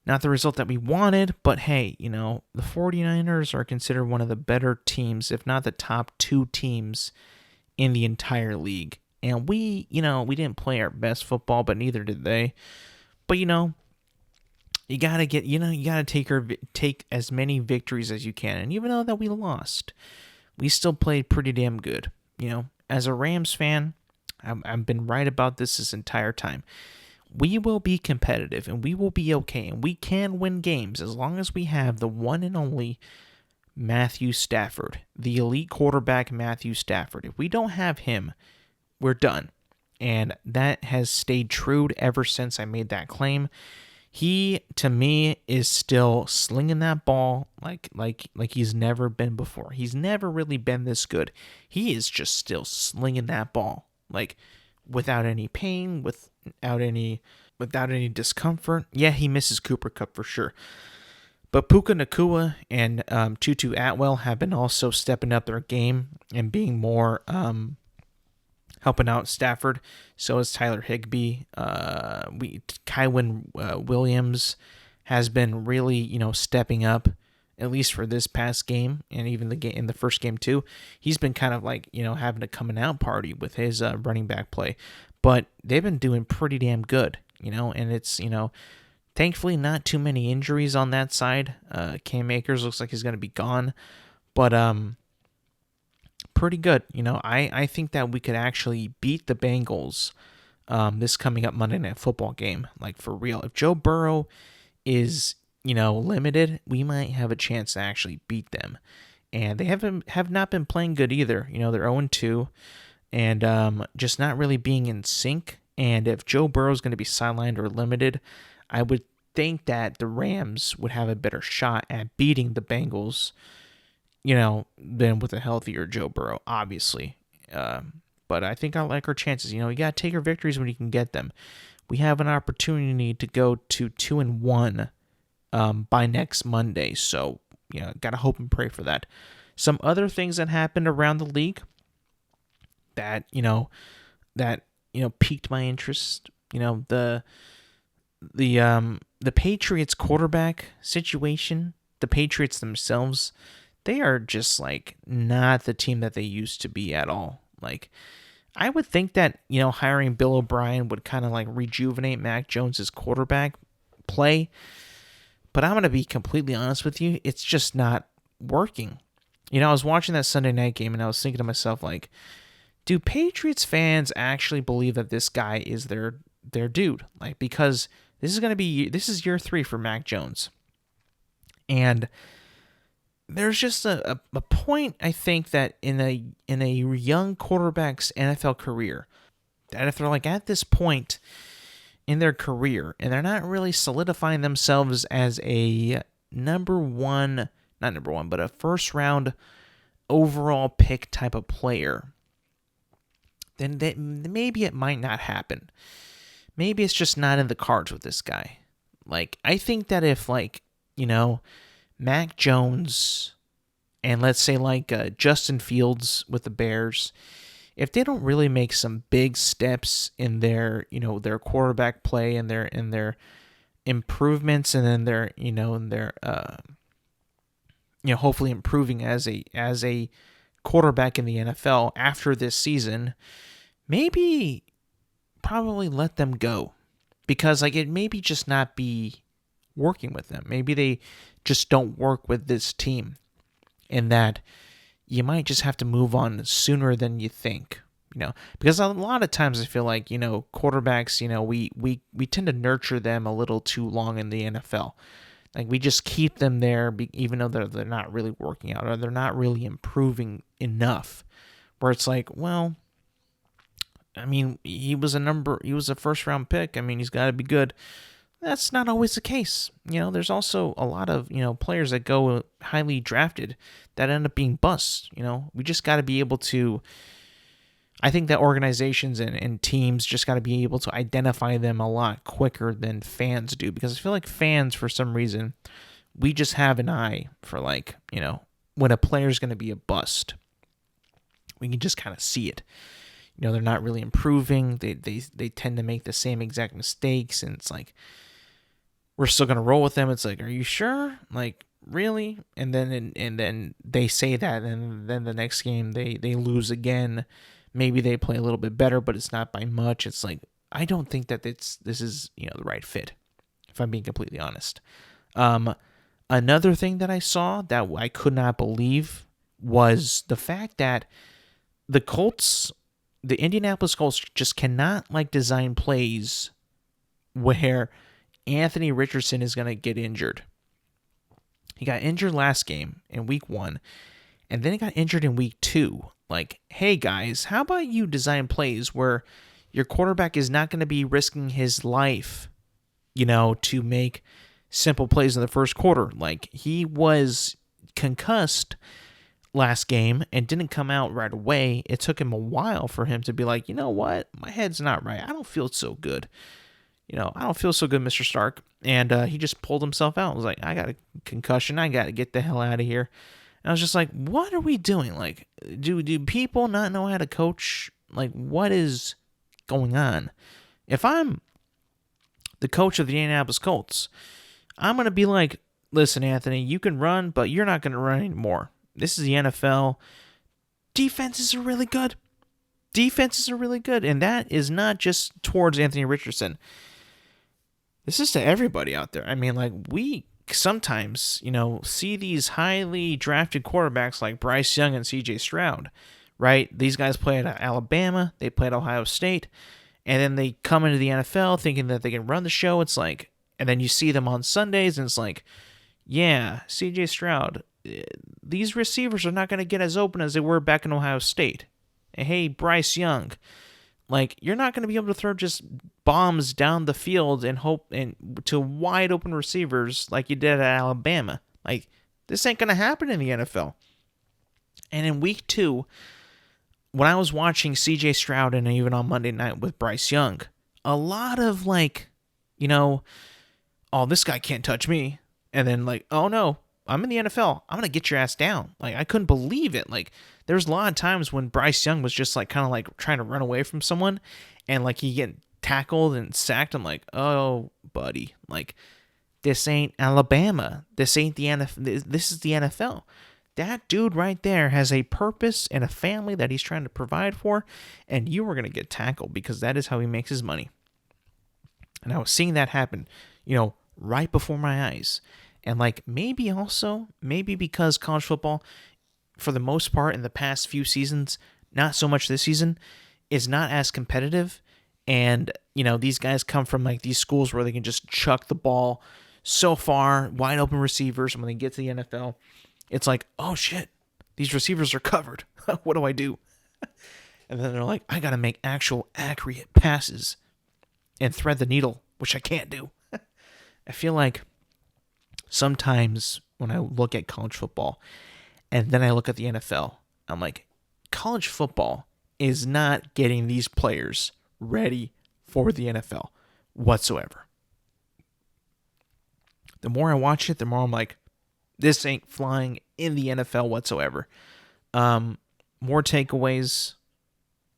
Not the result that we wanted, but hey, the 49ers are considered one of the better teams, if not the top 2 teams in the entire league. And we didn't play our best football, but neither did they. But you gotta take as many victories as you can. And even though that we lost, we still played pretty damn good. As a Rams fan, I've been right about this entire time. We will be competitive and we will be okay, and we can win games as long as we have the one and only Matthew Stafford, the elite quarterback Matthew Stafford. If we don't have him, we're done. And that has stayed true ever since I made that claim. He, to me, is still slinging that ball like he's never been before. He's never really been this good. He is just still slinging that ball, like, without any pain, without any discomfort. Yeah, he misses Cooper Kupp for sure. But Puka Nacua and Tutu Atwell have been also stepping up their game and being more helping out Stafford. So is Tyler Higbee. Kywin Williams has been really, stepping up, at least for this past game, and even in the first game too. He's been kind of like, having a coming out party with his running back play. But they've been doing pretty damn good, and it's, thankfully not too many injuries on that side. Cam Akers looks like he's going to be gone, but pretty good. I think that we could actually beat the Bengals this coming up Monday Night Football game, like for real. If Joe Burrow is, limited, we might have a chance to actually beat them. And they have not been playing good either. They're 0-2 and just not really being in sync. And if Joe Burrow is going to be sidelined or limited, I would think that the Rams would have a better shot at beating the Bengals, than with a healthier Joe Burrow, obviously. But I think I like our chances. You got to take our victories when you can get them. We have an opportunity to go to 2-1 by next Monday. So, got to hope and pray for that. Some other things that happened around the league that piqued my interest. The Patriots quarterback situation, the Patriots themselves, they are just like not the team that they used to be at all. Like, I would think that, hiring Bill O'Brien would kind of like rejuvenate Mac Jones's quarterback play. But I'm going to be completely honest with you, it's just not working. I was watching that Sunday night game and I was thinking to myself, like, do Patriots fans actually believe that this guy is their dude? Like, because this is year 3 for Mac Jones. And there's just a point, I think, that in a young quarterback's NFL career, that if they're like at this point in their career and they're not really solidifying themselves as a not number one, but a first round overall pick type of player, then maybe it might not happen. Maybe it's just not in the cards with this guy. Like, I think that if, like, Mac Jones and let's say like Justin Fields with the Bears, if they don't really make some big steps in their, their quarterback play and their improvements, and then their, and their hopefully improving as a quarterback in the NFL after this season, maybe probably let them go, because like it maybe just not be working with them. Maybe they just don't work with this team, and that you might just have to move on sooner than you think. Because a lot of times I feel like, quarterbacks, we tend to nurture them a little too long in the NFL. Like we just keep them there even though they're not really working out, or they're not really improving enough, where it's like, well, I mean, he was a first round pick. I mean, he's got to be good. That's not always the case. There's also a lot of, players that go highly drafted that end up being busts. We just got to be able to, I think that organizations and teams just got to be able to identify them a lot quicker than fans do, because I feel like fans, for some reason, we just have an eye for like, when a player's going to be a bust. We can just kind of see it. They're not really improving. They tend to make the same exact mistakes, and it's like, we're still gonna roll with them. It's like, are you sure? Like, really? And then they say that, and then the next game they lose again. Maybe they play a little bit better, but it's not by much. It's like, I don't think that this is the right fit, if I'm being completely honest. Another thing that I saw that I could not believe was the fact that the Indianapolis Colts just cannot like design plays where Anthony Richardson is going to get injured. He got injured last game in week 1, and then he got injured in week 2. Like, hey guys, how about you design plays where your quarterback is not going to be risking his life, to make simple plays in the first quarter. Like, he was concussed last game and didn't come out right away. It took him a while for him to be like, you know what, my head's not right. I don't feel so good. I don't feel so good, Mr. Stark. And he just pulled himself out. I was like, I got a concussion. I got to get the hell out of here. And I was just like, what are we doing? Like, do people not know how to coach? Like, what is going on? If I'm the coach of the Indianapolis Colts, I'm going to be like, listen, Anthony, you can run, but you're not going to run anymore. This is the NFL. Defenses are really good. And that is not just towards Anthony Richardson. This is to everybody out there. I mean, like, we sometimes, see these highly drafted quarterbacks like Bryce Young and CJ Stroud, right? These guys play at Alabama, they play at Ohio State, and then they come into the NFL thinking that they can run the show. It's like, and then you see them on Sundays, and it's like, yeah, CJ Stroud, these receivers are not going to get as open as they were back in Ohio State. And hey, Bryce Young, like, you're not going to be able to throw just bombs down the field and hope and to wide open receivers like you did at Alabama. Like, this ain't going to happen in the NFL. And in week 2, when I was watching CJ Stroud, and even on Monday night with Bryce Young, a lot of like, oh, this guy can't touch me. And then like, oh no, I'm in the NFL. I'm going to get your ass down. Like, I couldn't believe it. Like, there's a lot of times when Bryce Young was just like kind of like trying to run away from someone, and like he get tackled and sacked. I'm like, oh, buddy, like, this ain't Alabama. This ain't the NFL. This is the NFL. That dude right there has a purpose and a family that he's trying to provide for, and you are going to get tackled because that is how he makes his money. And I was seeing that happen, right before my eyes. And like, maybe because college football, for the most part in the past few seasons, not so much this season, is not as competitive. And, these guys come from like these schools where they can just chuck the ball so far, wide open receivers. And when they get to the NFL, it's like, oh shit, these receivers are covered. What do I do? And then they're like, I got to make actual accurate passes and thread the needle, which I can't do. I feel like sometimes when I look at college football and then I look at the NFL, I'm like, college football is not getting these players ready for the NFL whatsoever. The more I watch it, the more I'm like, This ain't flying in the NFL whatsoever. More takeaways.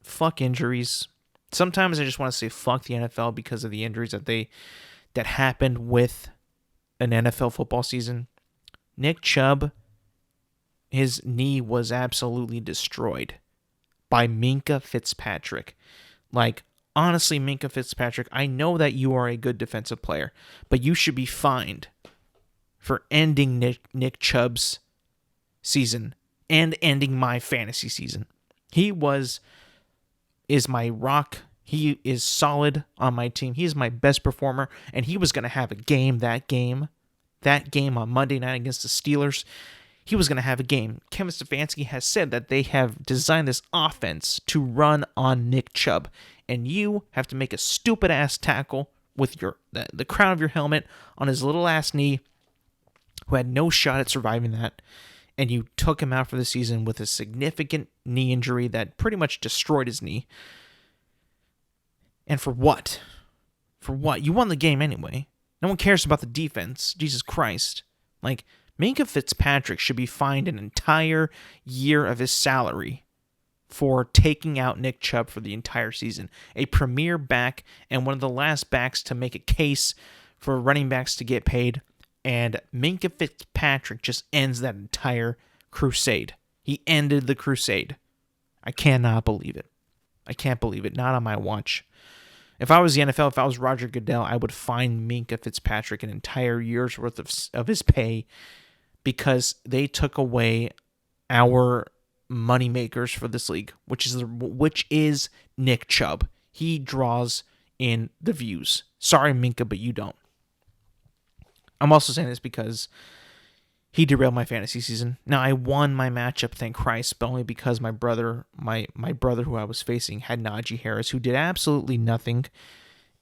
Fuck injuries. Sometimes I just want to say fuck the NFL because of the injuries that happened with an NFL football season. Nick Chubb, his knee was absolutely destroyed by Minkah Fitzpatrick. Like, honestly, Minkah Fitzpatrick, I know that you are a good defensive player, but you should be fined for ending Nick Chubb's season and ending my fantasy season. He is my rock. He is solid on my team. He is my best performer, and he was going to have a game that game on Monday night against the Steelers. He was going to have a game. Kevin Stefanski has said that they have designed this offense to run on Nick Chubb, and you have to make a stupid-ass tackle with the crown of your helmet on his little-ass knee, who had no shot at surviving that, and you took him out for the season with a significant knee injury that pretty much destroyed his knee. And for what? For what? You won the game anyway. No one cares about the defense. Jesus Christ. Like, Minkah Fitzpatrick should be fined an entire year of his salary for taking out Nick Chubb for the entire season. A premier back and one of the last backs to make a case for running backs to get paid. And Minkah Fitzpatrick just ends that entire crusade. He ended the crusade. I cannot believe it. I can't believe it. Not on my watch. If I was the NFL, if I was Roger Goodell, I would fine Minkah Fitzpatrick an entire year's worth of his pay because they took away our money makers for this league, which is Nick Chubb. He draws in the views. Sorry, Minkah, but you don't. I'm also saying this because he derailed my fantasy season. Now, I won my matchup, thank Christ, but only because my brother, my brother who I was facing, had Najee Harris, who did absolutely nothing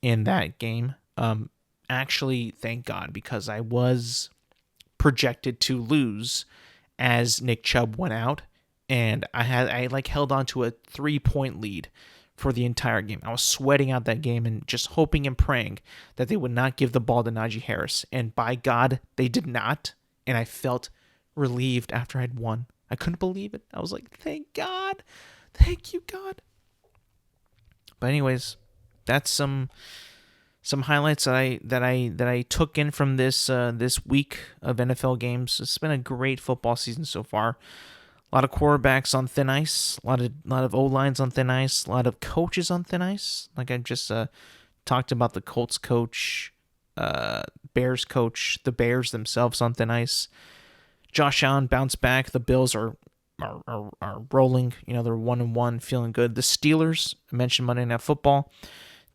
in that game. Actually, thank God, because I was projected to lose as Nick Chubb went out, and I held on to a 3-point lead for the entire game. I was sweating out that game and just hoping and praying that they would not give the ball to Najee Harris. And by God, they did not. And I felt relieved after I'd won. I couldn't believe it. I was like, thank God. Thank you, God. But anyways, that's some highlights that I took in from this week of NFL games. It's been a great football season so far. A lot of quarterbacks on thin ice, a lot of O-lines on thin ice, a lot of coaches on thin ice. Like I just talked about the Colts coach, Bears coach, the Bears themselves on thin ice. Josh Allen bounced back. The Bills are rolling. You know, they're 1-1, feeling good. The Steelers, I mentioned Monday Night Football,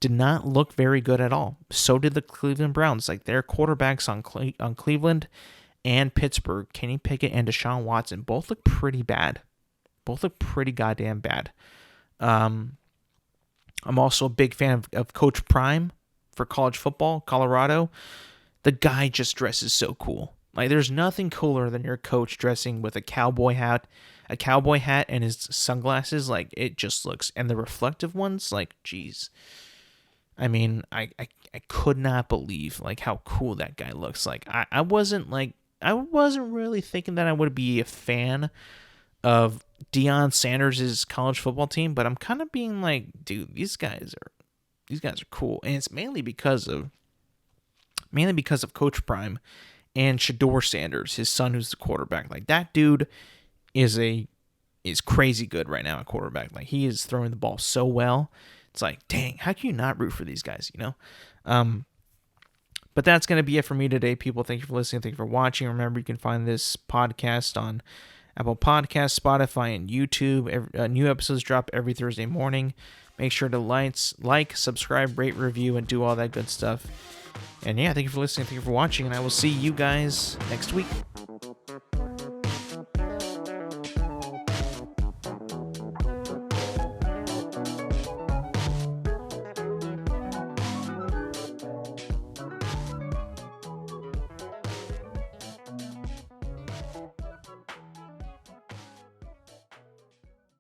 did not look very good at all. So did the Cleveland Browns. Like their quarterbacks on Cleveland and Pittsburgh, Kenny Pickett and Deshaun Watson, both look pretty bad. Both look pretty goddamn bad. I'm also a big fan of Coach Prime for college football, Colorado. The guy just dresses so cool. Like, there's nothing cooler than your coach dressing with a cowboy hat and his sunglasses. Like, it just looks, and the reflective ones, like, geez. I mean, I could not believe, like, how cool that guy looks. Like, I wasn't really thinking that I would be a fan of Deion Sanders' college football team, but I'm kind of being like, dude, these guys are cool. And it's mainly because of Coach Prime and Shador Sanders, his son, who's the quarterback. Like, that dude is crazy good right now at quarterback. Like, he is throwing the ball so well. It's like, dang, how can you not root for these guys, you know? But that's going to be it for me today, people. Thank you for listening. Thank you for watching. Remember, you can find this podcast on Apple Podcasts, Spotify, and YouTube. New episodes drop every Thursday morning. Make sure to like, subscribe, rate, review, and do all that good stuff. And yeah, thank you for listening. Thank you for watching, and I will see you guys next week.